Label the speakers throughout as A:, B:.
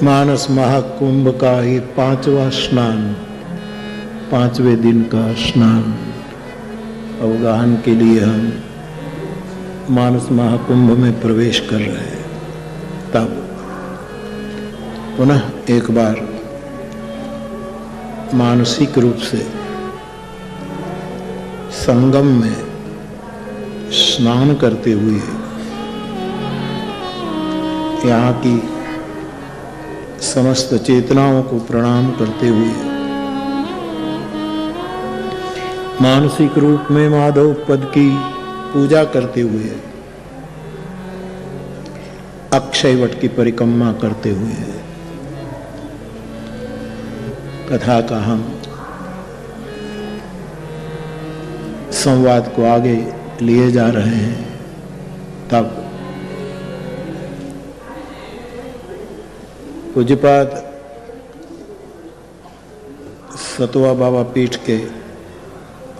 A: मानस महाकुंभ का ये 5वां स्नान, 5वें दिन का स्नान अवगाहन के लिए हम मानस महाकुंभ में प्रवेश कर रहे हैं। तब पुनः एक बार मानसिक रूप से संगम में स्नान करते हुए यहाँ की समस्त चेतनाओं को प्रणाम करते हुए मानसिक रूप में माधव पद की पूजा करते हुए अक्षयवट की परिक्रमा करते हुए कथा का हम संवाद को आगे लिए जा रहे हैं। तब पूज्यपाद सतुआ बाबा पीठ के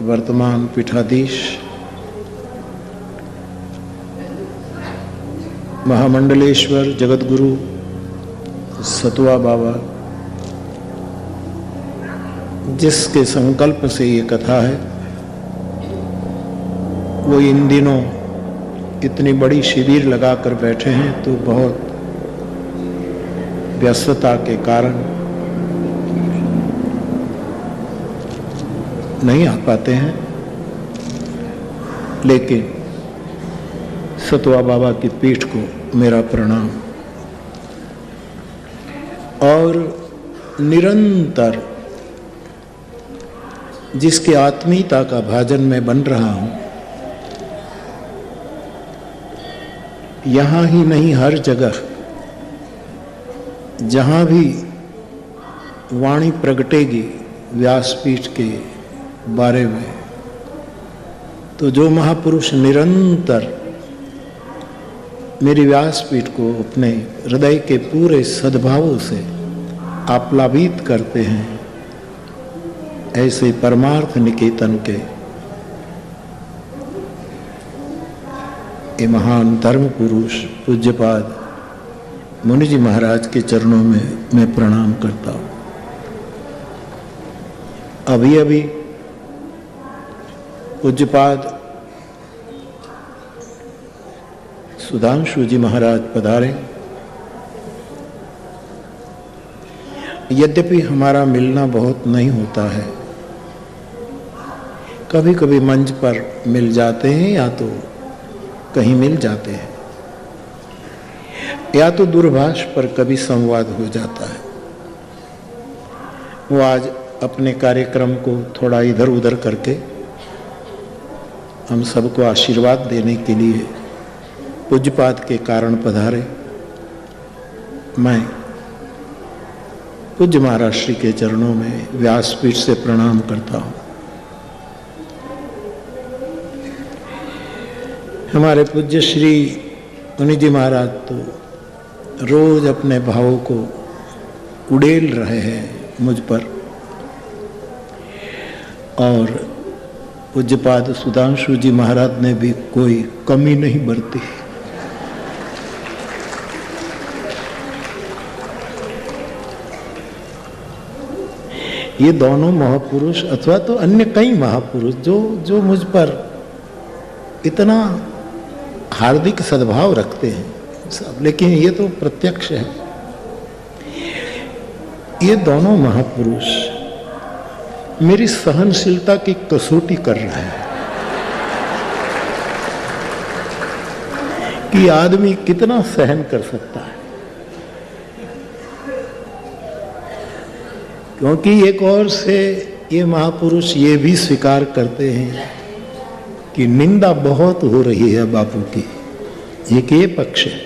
A: वर्तमान पीठाधीश महामंडलेश्वर जगतगुरु सतुआ बाबा, जिसके संकल्प से ये कथा है, वो इन दिनों इतनी बड़ी शिविर लगाकर बैठे हैं तो बहुत व्यस्तता के कारण नहीं आ पाते हैं, लेकिन सतुआ बाबा की पीठ को मेरा प्रणाम। और निरंतर जिसकी आत्मीयता का भाजन मैं बन रहा हूं, यहाँ ही नहीं हर जगह जहाँ भी वाणी प्रगटेगी व्यासपीठ के बारे में, तो जो महापुरुष निरंतर मेरी व्यासपीठ को अपने हृदय के पूरे सद्भावों से आप्लावित करते हैं, ऐसे परमार्थ निकेतन के ये महान धर्म पुरुष पूज्यपाद मुनि जी महाराज के चरणों में मैं प्रणाम करता हूँ। अभी अभी पूज्यपाद सुधांशु जी महाराज पधारे। यद्यपि हमारा मिलना बहुत नहीं होता है, कभी कभी मंच पर मिल जाते हैं या तो कहीं मिल जाते हैं, या तो दूरभाष पर कभी संवाद हो जाता है। वो आज अपने कार्यक्रम को थोड़ा इधर उधर करके हम सबको आशीर्वाद देने के लिए पूज्यपाद के कारण पधारे। मैं पूज्य महाराज श्री के चरणों में व्यासपीठ से प्रणाम करता हूँ। हमारे पूज्य श्री मुनि जी महाराज तो रोज अपने भावों को उड़ेल रहे हैं मुझ पर, और पूज्यपाद सुधांशु जी महाराज ने भी कोई कमी नहीं बरती। ये दोनों महापुरुष अथवा तो अन्य कई महापुरुष जो मुझ पर इतना हार्दिक सद्भाव रखते हैं सब, लेकिन ये तो प्रत्यक्ष है। ये दोनों महापुरुष मेरी सहनशीलता की कसौटी कर रहे हैं कि आदमी कितना सहन कर सकता है। क्योंकि एक ओर से ये महापुरुष ये भी स्वीकार करते हैं कि निंदा बहुत हो रही है बापू की, एक ये पक्ष है,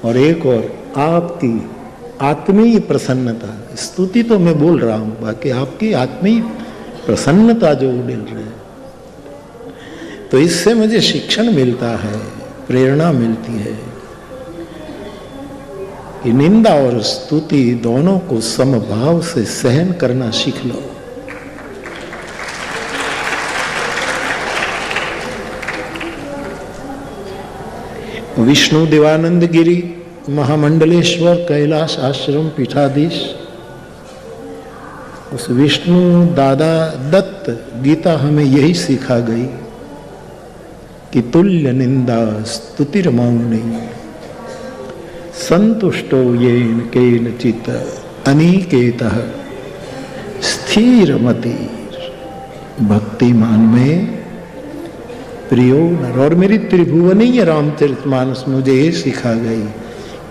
A: और एक और आपकी आत्मीय प्रसन्नता, स्तुति तो मैं बोल रहा हूं, बाकी आपकी आत्मीय प्रसन्नता जो उड़ेल रहे हैं, तो इससे मुझे शिक्षण मिलता है, प्रेरणा मिलती है कि निंदा और स्तुति दोनों को समभाव से सहन करना सीख लो। विष्णु देवानंद गिरी महामंडलेश्वर कैलाश आश्रम पीठाधीश उस विष्णु दादा दत्त गीता हमें यही सिखा गई कि तुल्य निंदा स्तुतिर्मौनी संतुष्टो येन केनचित् अनिकेतः स्थिरमति भक्तिमान में प्रियो नर। और मेरी त्रिभुवनीय रामचरितमानस मुझे ये सिखा गई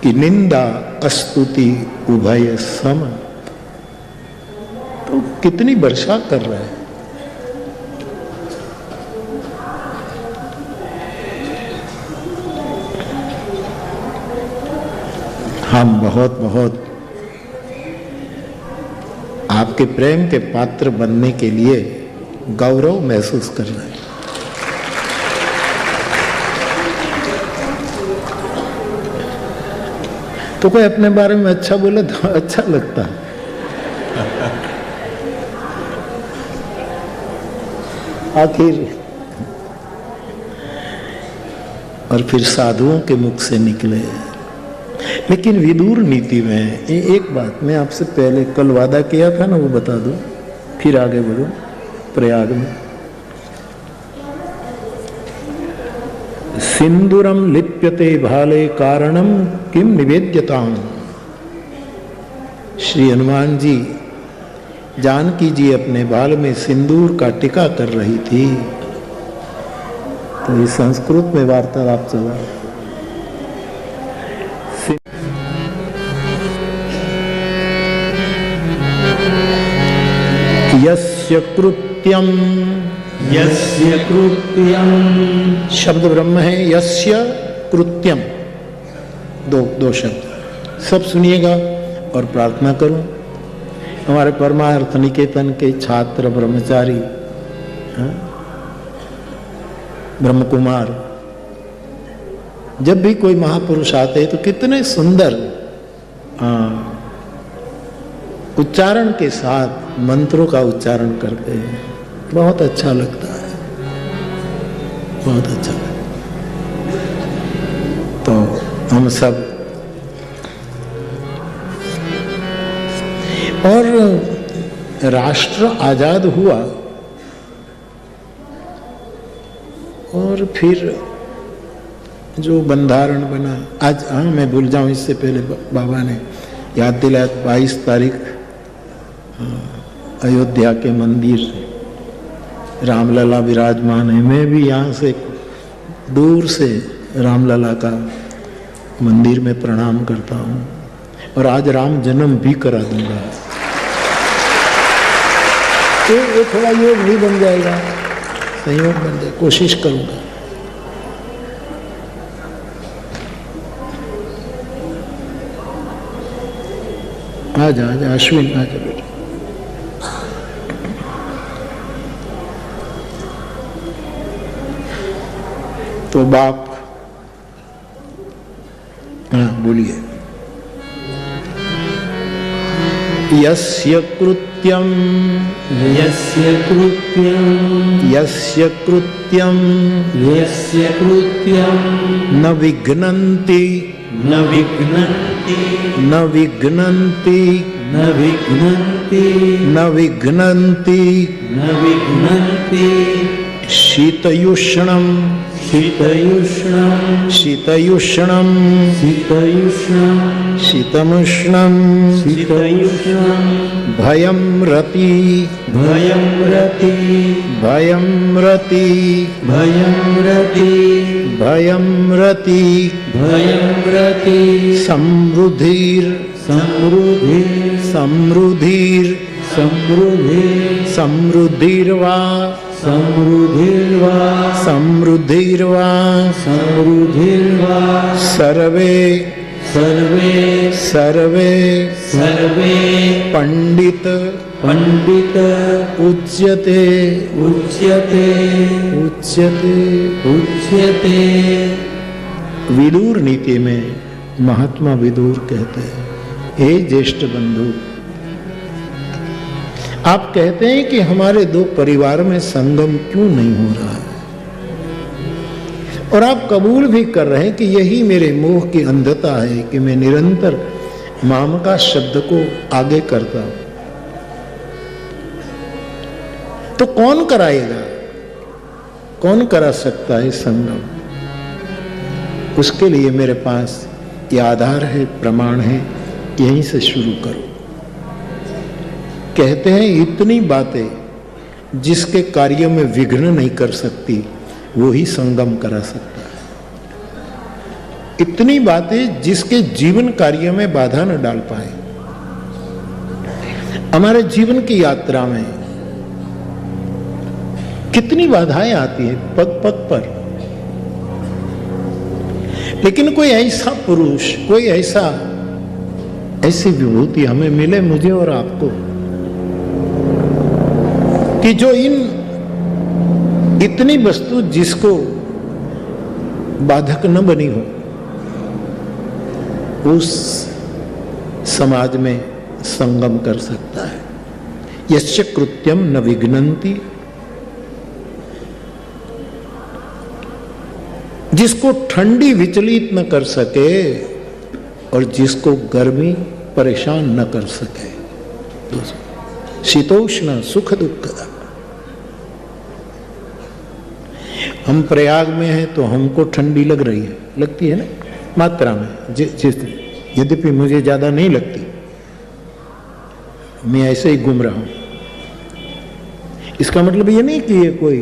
A: कि निंदा स्तुति उभय सम। तो कितनी वर्षा कर रहा है। हम बहुत बहुत आपके प्रेम के पात्र बनने के लिए गौरव महसूस कर रहे हैं। तो कोई अपने बारे में अच्छा बोले तो अच्छा लगता है। आखिर और फिर साधुओं के मुख से निकले। लेकिन विदुर नीति में एक बात मैं आपसे पहले कल वादा किया था ना, वो बता दूं, फिर आगे बढ़ो। प्रयाग में सिंदूरम लिप्यते भाले कारणम किम निवेद्यताम। श्री हनुमान जी जानकी जी अपने बाल में सिंदूर का टीका कर रही थी। तो ये संस्कृत में वार्तालाप चला। यस्य कृत्यम,
B: यस्य कृत्यम,
A: शब्द ब्रह्म है। यस्य कृत्यम, दो शब्द। सब सुनिएगा और प्रार्थना करूं। हमारे परमार्थ निकेतन के छात्र ब्रह्मचारी ब्रह्म कुमार जब भी कोई महापुरुष आते हैं तो कितने सुंदर उच्चारण के साथ मंत्रों का उच्चारण करते हैं। बहुत अच्छा लगता है, बहुत अच्छा लगता है। तो हम सब और राष्ट्र आजाद हुआ और फिर जो बंधारण बना। आज मैं भूल जाऊं, इससे पहले बाबा ने याद दिलाया 22 तारीख अयोध्या के मंदिर रामलला विराजमान है। मैं भी यहाँ से दूर से रामलला का मंदिर में प्रणाम करता हूँ और आज राम जन्म भी करा दूंगा। तो ये थोड़ा योग भी बन जाएगा, संयोग बन जाए, कोशिश करूंगा। आजा आजा अश्विन, आजा बेटा। तो बाप, हाँ बोलिए। यस्य कृत्यम,
B: यस्य कृत्यम,
A: यस्य कृत्यम,
B: यस्य कृत्यम,
A: न विघ्नन्ति,
B: न विघ्नन्ति,
A: न विघ्नन्ति,
B: न विघ्नन्ति,
A: न विघ्नन्ति,
B: न विघ्नन्ति,
A: शीतयुष्णं,
B: शीतयुष्णं,
A: शीतयुष्णं,
B: शीतयुष्णं,
A: शीतमुष्णं,
B: शीतयुष्णं,
A: भयं रति,
B: भयं रति,
A: भयं रति,
B: भयं रति,
A: भयं रति,
B: भयं रति,
A: समृद्धिर,
B: समृद्धिर,
A: समृद्धिर,
B: समृद्धिर,
A: समृद्धिर्वा,
B: समृद्धिर्वा,
A: समृद्धिर्वा,
B: समृद्धिर्वा,
A: सर्वे,
B: सर्वे,
A: सर्वे,
B: सर्वे,
A: पंडित,
B: पंडित,
A: उच्यते,
B: उच्यते,
A: उच्यते,
B: उच्यते।
A: विदुर नीति में महात्मा विदुर कहते हैं, हे ज्येष्ठ बंधु, आप कहते हैं कि हमारे दो परिवार में संगम क्यों नहीं हो रहा है। और आप कबूल भी कर रहे हैं कि यही मेरे मोह की अंधता है कि मैं निरंतर माम का शब्द को आगे करता हूं। तो कौन कराएगा, कौन करा सकता है संगम? उसके लिए मेरे पास ये आधार है, प्रमाण है, यहीं से शुरू करो। कहते हैं इतनी बातें जिसके कार्य में विघ्न नहीं कर सकती वो ही संगम करा सकता है। इतनी बातें जिसके जीवन कार्य में बाधा न डाल पाए। हमारे जीवन की यात्रा में कितनी बाधाएं आती है पग पग पर, लेकिन कोई ऐसा पुरुष, कोई ऐसी विभूति हमें मिले, मुझे और आपको, कि जो इतनी वस्तु जिसको बाधक न बनी हो, उस समाज में संगम कर सकता है। यस्य कृत्यम न विघ्नन्ति, जिसको ठंडी विचलित न कर सके और जिसको गर्मी परेशान न कर सके। शीतोष्ण सुख दुख। हम प्रयाग में हैं तो हमको ठंडी लग रही है, लगती है ना मात्रा में, यद्यपि मुझे ज्यादा नहीं लगती, मैं ऐसे ही घूम रहा हूं। इसका मतलब ये नहीं कि ये कोई,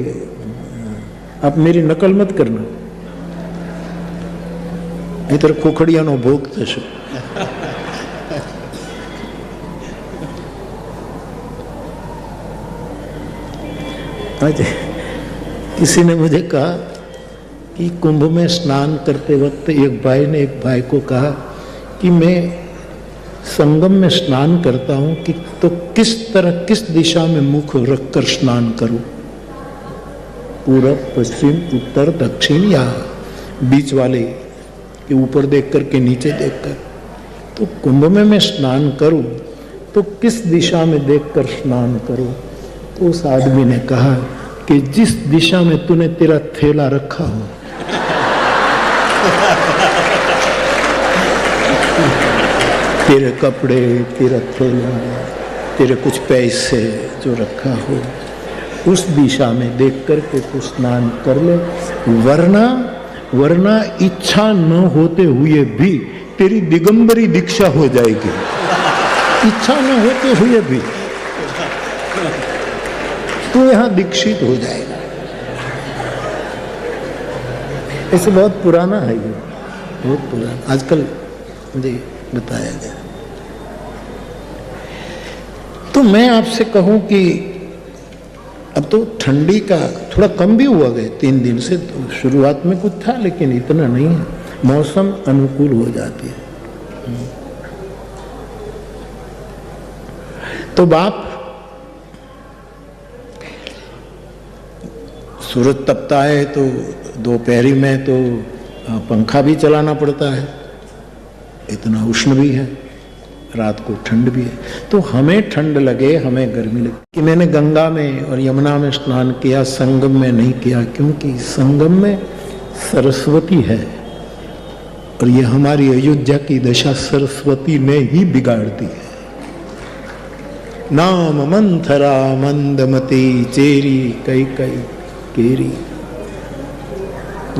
A: आप मेरी नकल मत करना, इधर खोखड़िया नो भोग थशे। किसी ने मुझे कहा कि कुंभ में स्नान करते वक्त एक भाई ने एक भाई को कहा कि मैं संगम में स्नान करता हूं कि तो किस दिशा में मुख रखकर स्नान करूं, पूरब पश्चिम उत्तर दक्षिण या बीच वाले कि ऊपर देखकर के नीचे देखकर। तो कुंभ में मैं स्नान करूं तो किस दिशा में देखकर स्नान करूं? तो उस आदमी ने कहा कि जिस दिशा में तूने तेरा थैला रखा हो, तेरे कपड़े, तेरा थैला, तेरे कुछ पैसे जो रखा हो, उस दिशा में देख करके तू स्नान कर ले, वरना इच्छा न होते हुए भी तेरी दिगंबरी दीक्षा हो जाएगी। इच्छा न होते हुए भी तू यहां दीक्षित हो जाएगा। ऐसे बहुत पुराना है ये, बहुत पुराना, आजकल मुझे बताया गया। तो मैं आपसे कहूं कि अब तो ठंडी का थोड़ा कम भी हुआ गया 3 दिन से, तो शुरुआत में कुछ था लेकिन इतना नहीं है, मौसम अनुकूल हो जाती है। तो बाप सूरज तपता है तो दोपहरी में तो पंखा भी चलाना पड़ता है, इतना उष्ण भी है, रात को ठंड भी है। तो हमें ठंड लगे, हमें गर्मी लगे। कि मैंने गंगा में और यमुना में स्नान किया, संगम में नहीं किया, क्योंकि संगम में सरस्वती है और ये हमारी अयोध्या की दशा सरस्वती ने ही बिगाड़ दी है। नाम मंथरा मंदमती चेरी कई कई केरी,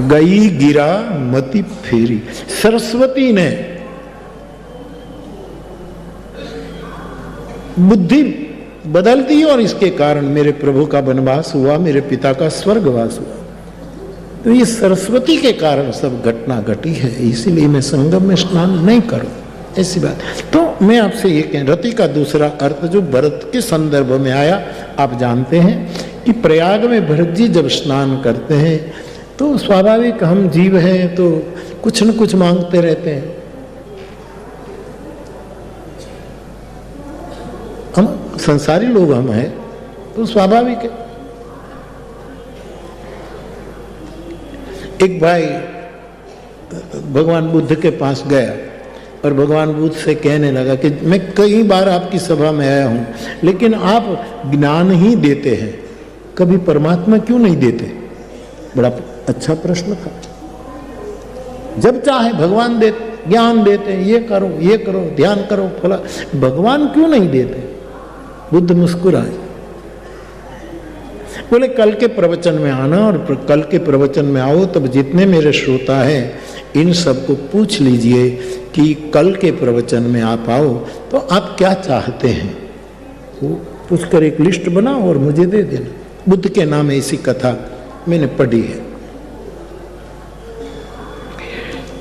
A: गई गिरा मति फेरी। सरस्वती ने बुद्धि बदल दी और इसके कारण मेरे प्रभु का वनवास हुआ, मेरे पिता का स्वर्गवास हुआ। तो ये सरस्वती के कारण सब घटना घटी है, इसीलिए मैं संगम में स्नान नहीं करूं, ऐसी बात। तो मैं आपसे ये कह, रति का दूसरा अर्थ जो भरत के संदर्भ में आया, आप जानते हैं कि प्रयाग में भरत जी जब स्नान करते हैं तो स्वाभाविक हम जीव हैं तो कुछ न कुछ मांगते रहते हैं। हम संसारी लोग हम हैं तो स्वाभाविक है। एक भाई भगवान बुद्ध के पास गया और भगवान बुद्ध से कहने लगा कि मैं कई बार आपकी सभा में आया हूं, लेकिन आप ज्ञान ही देते हैं, कभी परमात्मा क्यों नहीं देते? बड़ा अच्छा प्रश्न था। जब चाहे भगवान देते, ज्ञान देते, ये करो, ध्यान करो, फला। भगवान क्यों नहीं देते? बुद्ध मुस्कुराए, बोले कल के प्रवचन में आना, और कल के प्रवचन में आओ तब जितने मेरे श्रोता हैं इन सबको पूछ लीजिए कि कल के प्रवचन में आप आओ तो आप क्या चाहते हैं, वो पूछकर एक लिस्ट बनाओ और मुझे दे देना। बुद्ध के नाम ऐसी कथा मैंने पढ़ी है।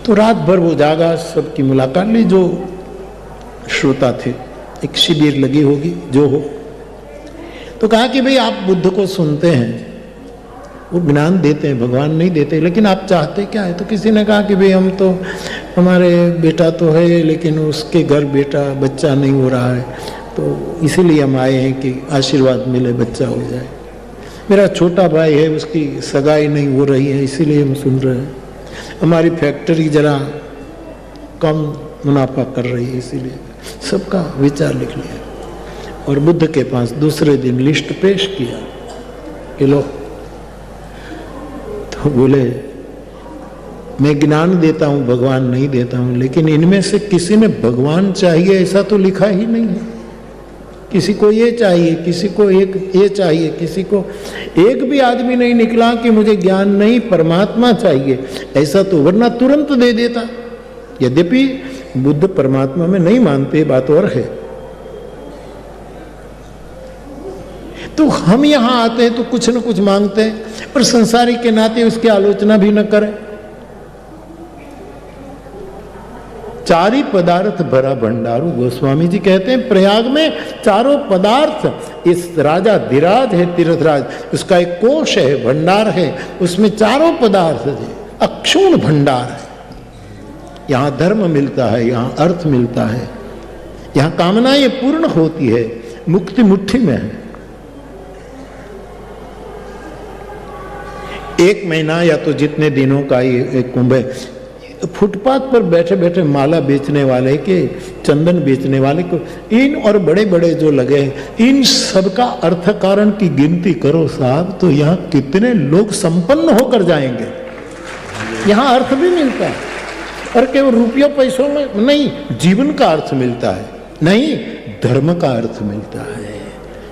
A: तो रात भर वो जागा, सबकी मुलाकात ली, जो श्रोता थे, एक शिविर लगी होगी जो हो। तो कहा कि भाई आप बुद्ध को सुनते हैं, वो ज्ञान देते हैं, भगवान नहीं देते, लेकिन आप चाहते क्या है? तो किसी ने कहा कि भाई हम तो, हमारे बेटा तो है लेकिन उसके घर बच्चा नहीं हो रहा है, तो इसीलिए हम आए हैं कि आशीर्वाद मिले, बच्चा हो जाए। मेरा छोटा भाई है, उसकी सगाई नहीं हो रही है, इसीलिए हम सुन रहे हैं। हमारी फैक्ट्री जरा कम मुनाफा कर रही है, इसीलिए। सबका विचार लिख लिया और बुद्ध के पास दूसरे दिन लिस्ट पेश किया कि लो। तो बोले मैं ज्ञान देता हूं, भगवान नहीं देता हूं, लेकिन इनमें से किसी ने भगवान चाहिए ऐसा तो लिखा ही नहीं है। किसी को ये चाहिए, किसी को एक ये चाहिए, किसी को एक भी आदमी नहीं निकला कि मुझे ज्ञान नहीं परमात्मा चाहिए ऐसा, तो वरना तुरंत दे देता। यद्यपि बुद्ध परमात्मा में नहीं मानते, बात और है। तो हम यहां आते हैं तो कुछ न कुछ मांगते हैं, पर संसारी के नाते उसकी आलोचना भी न करें। चारी पदार्थ भरा भंडारू, गोस्वामी जी कहते हैं प्रयाग में चारों पदार्थ, इस राजा धीराज है तीर्थराज, उसका एक कोष है, भंडार है, उसमें चारों पदार्थ है, अक्षुण भंडार है। यहां धर्म मिलता है, यहां अर्थ मिलता है, यहां कामनाएं पूर्ण होती है, मुक्ति मुट्ठी में है। एक महीना या तो जितने दिनों का ये कुंभ है, फुटपाथ पर बैठे बैठे माला बेचने वाले के, चंदन बेचने वाले को, इन और बड़े बड़े जो लगे, इन सबका अर्थ कारण की गिनती करो साहब, तो यहाँ कितने लोग संपन्न होकर जाएंगे। यहाँ अर्थ भी मिलता है, और केवल रुपयों पैसों में नहीं, जीवन का अर्थ मिलता है, नहीं धर्म का अर्थ मिलता है।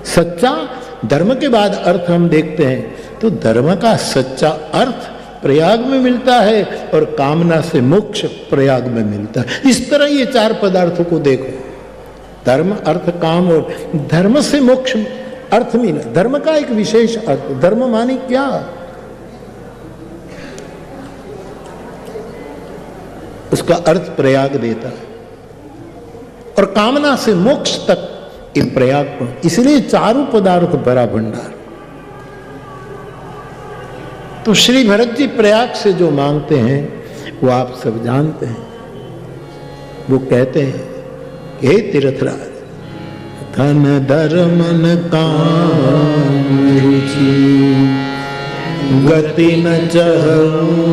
A: सच्चा धर्म के बाद अर्थ हम देखते हैं तो धर्म का सच्चा अर्थ प्रयाग में मिलता है, और कामना से मोक्ष प्रयाग में मिलता है। इस तरह ये चार पदार्थों को देखो, धर्म अर्थ काम, और धर्म से मोक्ष अर्थ मिला। धर्म का एक विशेष अर्थ, धर्म मानी क्या? उसका अर्थ प्रयाग देता है, और कामना से मोक्ष तक ये प्रयाग पर, इसलिए चारों पदार्थ भरा भंडार। तो श्री भरत जी प्रयाग से जो मांगते हैं वो आप सब जानते हैं। वो कहते हैं हे तीर्थराज, धन धर्म न काम रुचि, गति न चहूं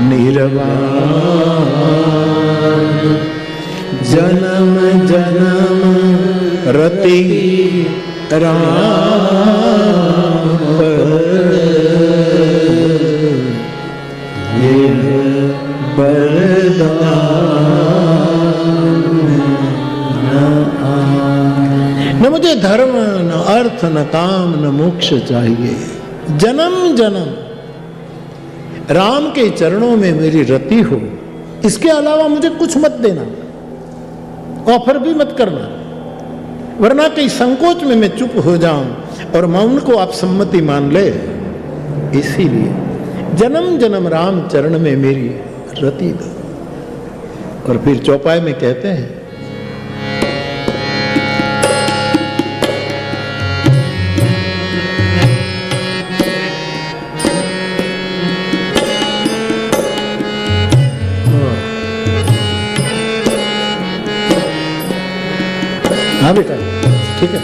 A: निर्वाण, जन्म जन्म रति राम न मुझे धर्म न अर्थ न काम न मोक्ष चाहिए, जन्म जन्म राम के चरणों में मेरी रति हो, इसके अलावा मुझे कुछ मत देना, ऑफर भी मत करना, वरना कहीं संकोच में मैं चुप हो जाऊं और मौन को आप सम्मति मान ले। इसीलिए जन्म जन्म राम चरण में मेरी रति दो। और फिर चौपाई में कहते हैं हाँ बेटा ठीक है।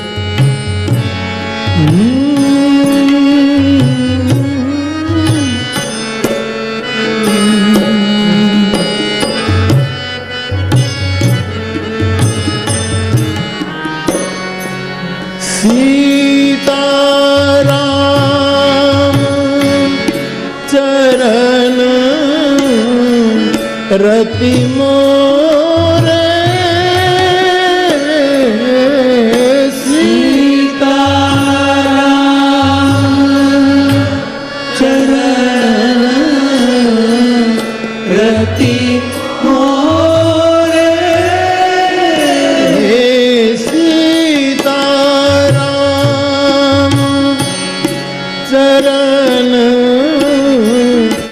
A: सीताराम चरण रति मोरे
B: सीताराम चरण रति